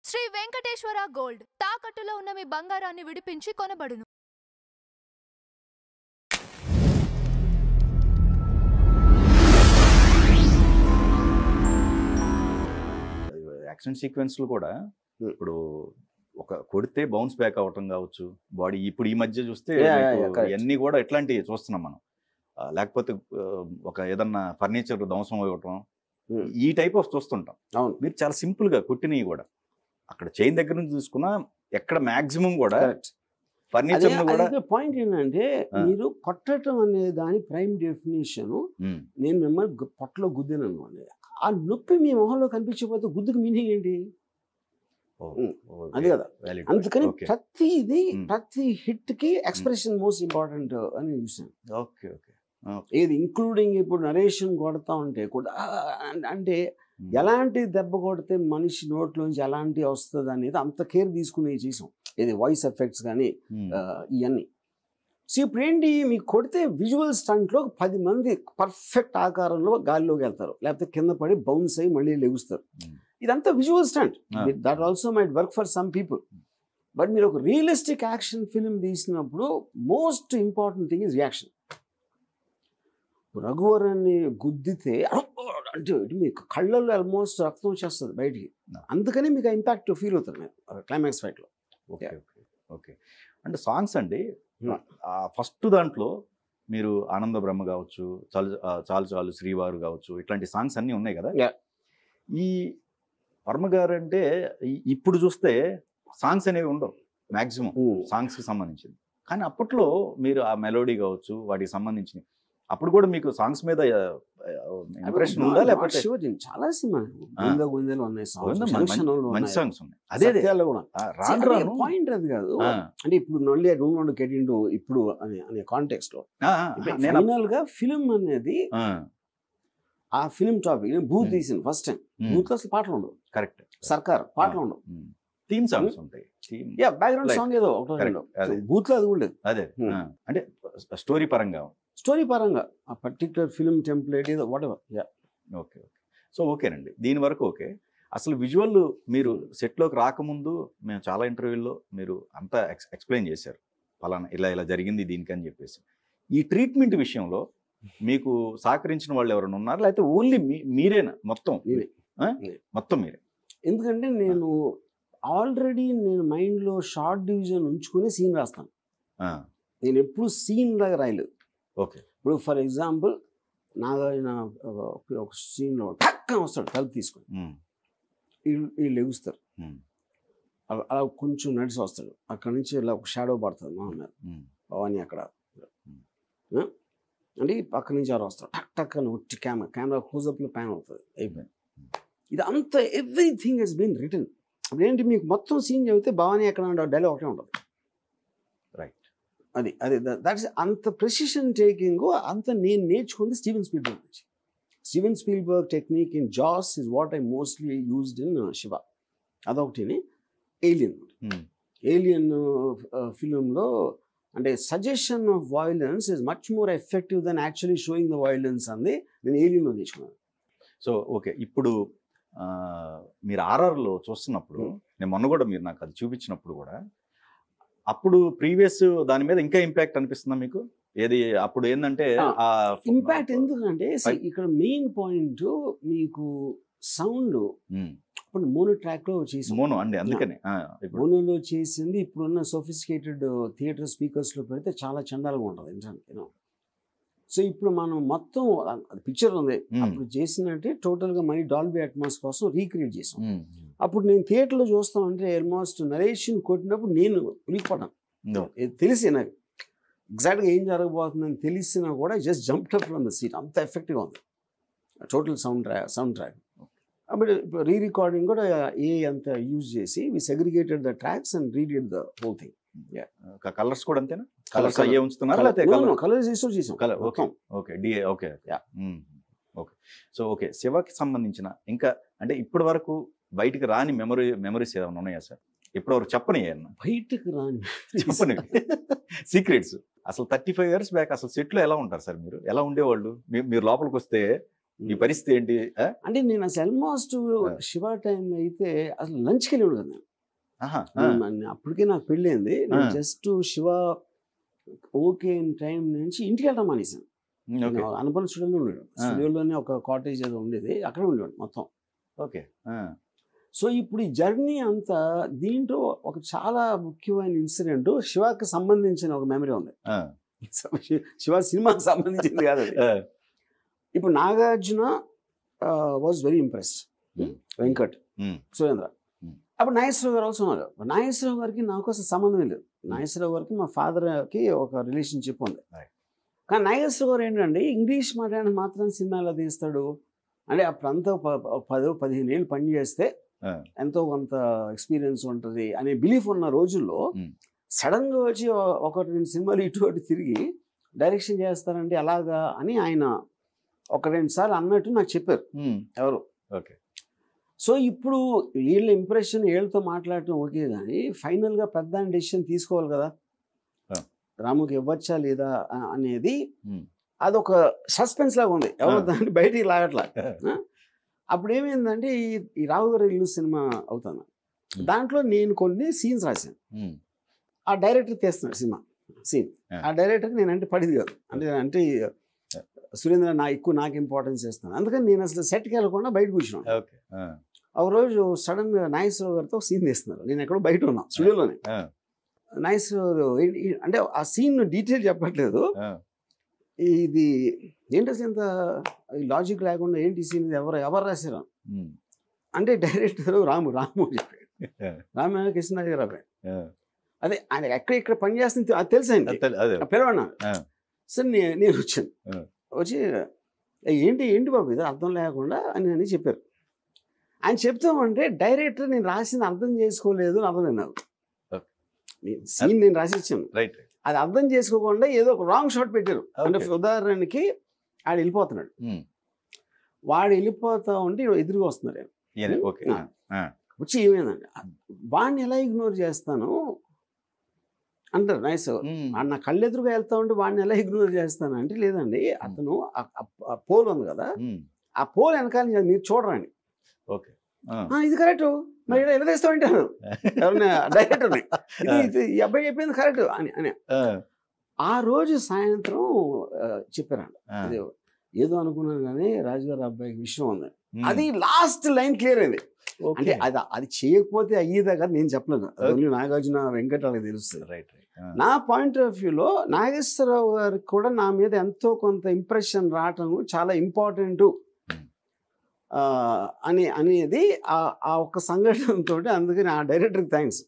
Shri Venkateswara gold తాకట్టులో ఉన్న మీ బంగారాన్ని విడిపించి కొనబడును. యాక్షన్ సీక్వెన్స్లు కూడా ఇప్పుడు ఒక కొడితే బౌన్స్ బ్యాక్ అవటం కావచ్చు, బాడీ ఇప్పుడు ఈ మధ్య చూస్తే ఇవన్నీ కూడా ఎట్లాంటివి చూస్తున్నాం మనం. లేకపోతే ఒక ఏదన్నా ఫర్నిచర్ ధ్వంసం అవ్వటం, ఈ టైప్ ఆఫ్ చూస్తుంటాం. మీరు చాలా సింపుల్ గా కొట్టినవి కూడా అక్కడ చైన్ దగ్గర నుంచి చూసుకున్నా ఎక్కడ మాక్సిమం కూడా ఫర్నిచర్ కూడా. పాయింట్ ఏంటంటే మీరు కొట్టడం అనే దాని ప్రైమ్ డెఫినేషన్, నేను మిమ్మల్ని పొట్టలో గుద్దాను అనుకోండి, ఆ నొప్పి మీ మొహంలో కనిపించకపోతే గుద్దుకు మీనింగ్ ఏంటి? అది కదా. అందుకని ప్రతి హిట్ కి ఎక్స్ప్రెషన్ మోస్ట్ ఇంపార్టెంట్ అని చూసాను. ఏది ఇంక్లూడింగ్ ఇప్పుడు నరేషన్ కొడతా ఉంటే కూడా అంటే ఎలాంటి దెబ్బ కొడితే మనిషి నోట్లోంచి ఎలాంటి వస్తుంది అనేది అంత కేర్ తీసుకుని చేసాం. ఇది వాయిస్ ఎఫెక్ట్స్ కానీ ఇవన్నీ. సో ఇప్పుడు ఏంటి, మీకు కొడితే విజువల్ స్టంట్లో 10 మంది పర్ఫెక్ట్ ఆకారంలో గాలిలోకి వెళ్తారు, లేకపోతే కింద పడి బౌన్స్ అయ్యి మళ్ళీ లెగుస్తారు. ఇదంతా visual stunt. That also might work for some people. But మీరు ఒక రియలిస్టిక్ యాక్షన్ ఫిల్మ్ తీసినప్పుడు most important thing is reaction. రఘువరన్ని గుద్దితే అంటే మీకు కళ్ళల్లో ఆల్మోస్ట్ రక్తం వచ్చేస్తుంది బయటికి. అందుకని మీకు ఇంపాక్ట్ ఫీల్ అవుతుంది మీరు క్లైమాక్స్ ఫైట్లో. Okay okay okay. అంటే సాంగ్స్ అండి, ఫస్ట్ దాంట్లో మీరు ఆనంద బ్రహ్మ కావచ్చు, చాలు చాలు శ్రీవారు కావచ్చు, ఇట్లాంటి సాంగ్స్ అన్నీ ఉన్నాయి కదా. ఈ వర్మ గారు అంటే ఇప్పుడు చూస్తే సాంగ్స్ అనేవి ఉండవు మ్యాక్సిమం సాంగ్స్కి సంబంధించింది. కానీ అప్పట్లో మీరు ఆ మెలోడీ కావచ్చు వాటికి సంబంధించిన అప్పుడు కూడా మీకు సాంగ్స్ మీద ఇంప్రెషన్ ఉందా? లేకపోతే చాలా సినిమాలు మంచి సాంగ్స్ ఉన్నాయి. అదే పాయింట్ అది కాదు. అంటే ఇప్పుడు మళ్ళీ I don't want to get into ఇప్పుడు అనే కాంటెక్స్ట్ లో ఫైనల్ గా ఫిలిం అనేది ఆ ఫిలిం టాపిక్ బూత్ తీసింది ఫస్ట్ టైం. బూత్ అసలు పాటలు ఉండవు. కరెక్ట్. సర్కార్ పాటలు ఉండవు, థీమ్ సాంగ్స్ ఉంటాయి. బ్యాక్గ్రౌండ్ సాంగ్ ఏదో బూత్ లో అది ఉండేది. అదే అంటే స్టోరీ పరంగా ఆ పర్టికులర్ ఫిల్మ్ టెంప్లెట్ ఏదో what ever. Okay okay. So ఓకేనండి, దీని వరకు ఓకే. అసలు విజువల్ మీరు సెట్లోకి రాకముందు మేము చాలా ఇంటర్వ్యూల్లో మీరు అంతా ఎక్స్ప్లెయిన్ చేశారు, ఫలానా ఇలా ఇలా జరిగింది దీనికి అని చెప్పేసి. ఈ ట్రీట్మెంట్ విషయంలో మీకు సహకరించిన వాళ్ళు ఎవరైనా ఉన్నారు, లేకపోతే ఓన్లీ మీరేనా మొత్తం మీరే? ఎందుకంటే నేను ఆల్రెడీ మైండ్లో షార్ట్ డివిజన్ ఉంచుకుని సీన్ రాస్తాను. నేను ఎప్పుడు సీన్ లాగా రాయలేదు. ఓకే. ఇప్పుడు ఫర్ ఎగ్జాంపుల్ నాగాయన ఒక సీన్లో టక్కన వస్తాడు తలుపు తీసుకొని, వీళ్ళు ఎగుస్తారు, అలా కొంచెం నడిచి వస్తాడు, అక్కడ నుంచి ఇలా ఒక షాడో పడుతుంది మా మీద భవానీ అక్కడ అంటే పక్క నుంచి అలా వస్తాడు టక్ టక్ అని ఒట్టి కెమెరా క్లోజప్లో ప్యాన్ అవుతుంది అయిపోయింది. ఇది అంత ఎవ్రీథింగ్ హెస్ బీన్ రిటన్. ఇప్పుడు ఏంటి, మీకు మొత్తం సీన్ చదివితే భవానీ ఎక్కడ డైలాగ్ ఒకటే ఉంటుంది. రైట్. అది దట్ ఇస్ అంత ప్రెసిషన్ టేకింగ్ అంత నేను నేర్చుకుంది స్టీవెన్ స్పీల్బర్గ్ నుంచి. Steven Spielberg technique in Jaws is what I mostly used in Shiva. అదొకటిని. ఏలియన్ ఫిలింలో అంటే suggestion of violence is much more effective than actually showing the violence అంది నేను ఏలియన్లో నేర్చుకున్నాను. సో ఓకే, ఇప్పుడు మీరు ఆర్ఆర్లో చూస్తున్నప్పుడు నేను మొన్న కూడా మీరు నాకు అది చూపించినప్పుడు కూడా అప్పుడు ప్రీవియస్ దాని మీద ఇంకా ఇంపాక్ట్ అనిపిస్తుందా మీకు? ఏది అప్పుడు ఏంటంటే ఇంపాక్ట్ ఎందుకంటే ఇక్కడ మెయిన్ పాయింట్ మీకు సౌండ్ ఇప్పుడు మోనో ట్రాక్ లో చేసి మోనోలో చేసింది ఇప్పుడున్న సోఫిస్టికేటెడ్ థియేటర్ స్పీకర్స్ లో పెడితే చాలా చందాలుగా ఉంటుంది వినడానికి. సో ఇప్పుడు మనం మొత్తం పిక్చర్ ఉంది అప్పుడు చేసినట్టే టోటల్ గా మళ్ళీ డాల్బీ అట్మాస్ కోసం రీక్రియేట్ చేసాం. అప్పుడు నేను థియేటర్లో చూస్తామంటే ఆల్మోస్ట్ నరేషన్ కొట్టినప్పుడు నేను ఉలికిపోతాను. తెలిసి నాకు ఎగ్జాక్ట్గా ఏం జరగబోతుందని తెలిసినా కూడా just jumped up from the seat. అంత ఎఫెక్ట్గా ఉంది టోటల్ సౌండ్ ట్రాక్. అప్పుడు రీ రికార్డింగ్ కూడా అంత యూజ్ చేసి we segregated the tracks and redid the whole thing. Colours కూడా అంతేనా? కలర్స్ అయ్యే ఉంచుతున్నారు కలర్స్ చేసాం. Okay okay okay. So okay, శివకి సంబంధించిన ఇంకా అంటే ఇప్పటి వరకు బయటికి రాని మెమరీస్ ఏమైనా ఉన్నాయా సార్? ఇప్పటి వరకు చెప్పని బయటకు రాని చెప్పని సీక్రెట్స్. అసలు 35 years బ్యాక్ అసలు సెట్లో ఎలా ఉంటారు సార్? మీరు ఎలా ఉండేవాళ్ళు? మీరు లోపలికి వస్తే ఈ పరిస్థితి ఏంటి? అంటే నేను అసలు ఆల్మోస్ట్ శివ టైంలో అయితే అసలు లంచ్కి వెళ్ళాడు కదా నేను. అప్పటికే నాకు పెళ్ళైంది. నేను జస్ట్ శివ ఓకే టైం నుంచి ఇంటికి వెళ్ళడం మానేసాను. అనుపల్ స్టూడియోలో ఉండేవాడు. స్టూడియోలోనే ఒక కాటేజ్ ఏదో ఉండేది, అక్కడ ఉండేవాడు మొత్తం. ఓకే. సో ఇప్పుడు ఈ జర్నీ అంతా దీంట్లో ఒక చాలా ముఖ్యమైన ఇన్సిడెంట్ శివకి సంబంధించిన ఒక మెమరీ ఉంది. శివ సినిమాకి సంబంధించింది కాదు అది. ఇప్పుడు Nagarjuna was very impressed, Venkat, Surendra. అప్పుడు నాగేశ్వరరావు గారు ఆల్సో ఉన్నారు. నాగేశ్వరరావు గారికి నాకు అసలు సంబంధం లేదు. నాగేశ్వరరావు గారికి మా ఫాదర్కి ఒక రిలేషన్షిప్ ఉంది. కానీ నాగేశ్వరరావు గారు ఏంటంటే ఇంగ్లీష్ మాట్లాడడానికి మాత్రం సినిమాలో తీస్తాడు అంటే అప్పుడంతా 10-15 ఏళ్ళు పని చేస్తే ఎంతో కొంత ఎక్స్పీరియన్స్ ఉంటుంది అనే బిలీఫ్ ఉన్న రోజుల్లో సడన్గా వచ్చి 1-2 సినిమాలు ఇటు అటు తిరిగి డైరెక్షన్ చేస్తారంటే అలాగా అని ఆయన 1-2 సార్లు అన్నట్టు నాకు చెప్పారు ఎవరు. ఓకే. సో ఇప్పుడు వీళ్ళ ఇంప్రెషన్ వీళ్ళతో మాట్లాడటం ఓకే, కానీ ఫైనల్గా పెద్ద డెసిషన్ తీసుకోవాలి కదా, రాముకి ఇవ్వచ్చా లేదా అనేది అదొక సస్పెన్స్ లాగా ఉంది. ఎవరు దాన్ని బయటికి లాగట్లా. అప్పుడు ఏమైందంటే ఈ రావు గారి ఇల్లు సినిమా అవుతాను, దాంట్లో నేను కొన్ని సీన్స్ రాశాను. ఆ డైరెక్టర్ తీస్తున్నాడు సినిమా సీన్. ఆ డైరెక్టర్కి నేనంటే పడింది కాదు, అంటే సురేంద్ర నాకు ఇంపార్టెన్స్ ఇస్తాను. అందుకని నేను అసలు సెట్కి వెళ్ళకుండా బయట కూర్చున్నాను. ఒక రోజు సడన్గా నాగేశ్వరరావు గారితో సీన్ తీస్తున్నారు, నేను ఎక్కడో బయట ఉన్నా స్టూడియోలోనే. నాగేశ్వరరావు అంటే ఆ సీన్ డీటెయిల్ చెప్పట్లేదు, ఇది ఏంటి అసలు ఇంత లాజిక్ లేకుండా ఏంటి సీన్, ఎవరు రాశారు అంటే డైరెక్టర్ రాము చెప్పాడు. రాము కృష్ణరావు అదే ఆయన ఎక్కడ పని చేస్తుంది అది తెలుసండి, పిలవన్నా. సరే నేను వచ్చాను, వచ్చి ఏంటి బాబు ఇది అర్థం లేకుండా అని చెప్పారు. ఆయన చెప్తామంటే డైరెక్టర్ నేను రాసింది అర్థం చేసుకోలేదు అర్థమైంది నాకు. సీన్ నేను రాసి ఇచ్చాను, అది అర్థం చేసుకోకుండా ఏదో ఒక రాంగ్ షాట్ పెట్టారు. అంటే ఉదాహరణకి ఆడు వెళ్ళిపోతున్నాడు, వాడు వెళ్ళిపోతా ఉంటే ఎదురుగా వస్తున్నాడు. వచ్చి ఏమైందండి వాడిని ఎలా ఇగ్నోర్ చేస్తాను అంటారు నైస్. నా కళ్ళెదురుగా వెళ్తా ఉంటే వాడిని ఎలా ఇగ్నోర్ చేస్తాను అంటే, లేదండి అతను పోల్ ఉంది కదా, ఆ పోల్ వెనకాల మీరు చూడరండి. ఇది కరెక్ట్, మరి ఎలా తెస్తా ఉంటారు డైరెక్టర్ని, ఇది ఈ అబ్బాయి చెప్పింది కరెక్ట్ అని ఆ రోజు సాయంత్రం చెప్పారండి. అది ఏదో అనుకున్నాను కానీ రాజుగారి అబ్బాయికి విషయం ఉంది, అది లాస్ట్ లైన్ క్లియర్ అయింది. అంటే అది చేయకపోతే అయ్యేదా కదా నేను చెప్పలేను, ఓన్లీ నాగార్జున వెంకట వాళ్ళకి తెలుస్తుంది. నా పాయింట్ ఆఫ్ వ్యూలో నాగేశ్వరరావు గారికి కూడా నా మీద ఎంతో కొంత ఇంప్రెషన్ రావటం చాలా ఇంపార్టెంట్ అనేది ఆ ఒక్క సంఘటనతో. అందుకని ఆ డైరెక్టర్కి థ్యాంక్స్.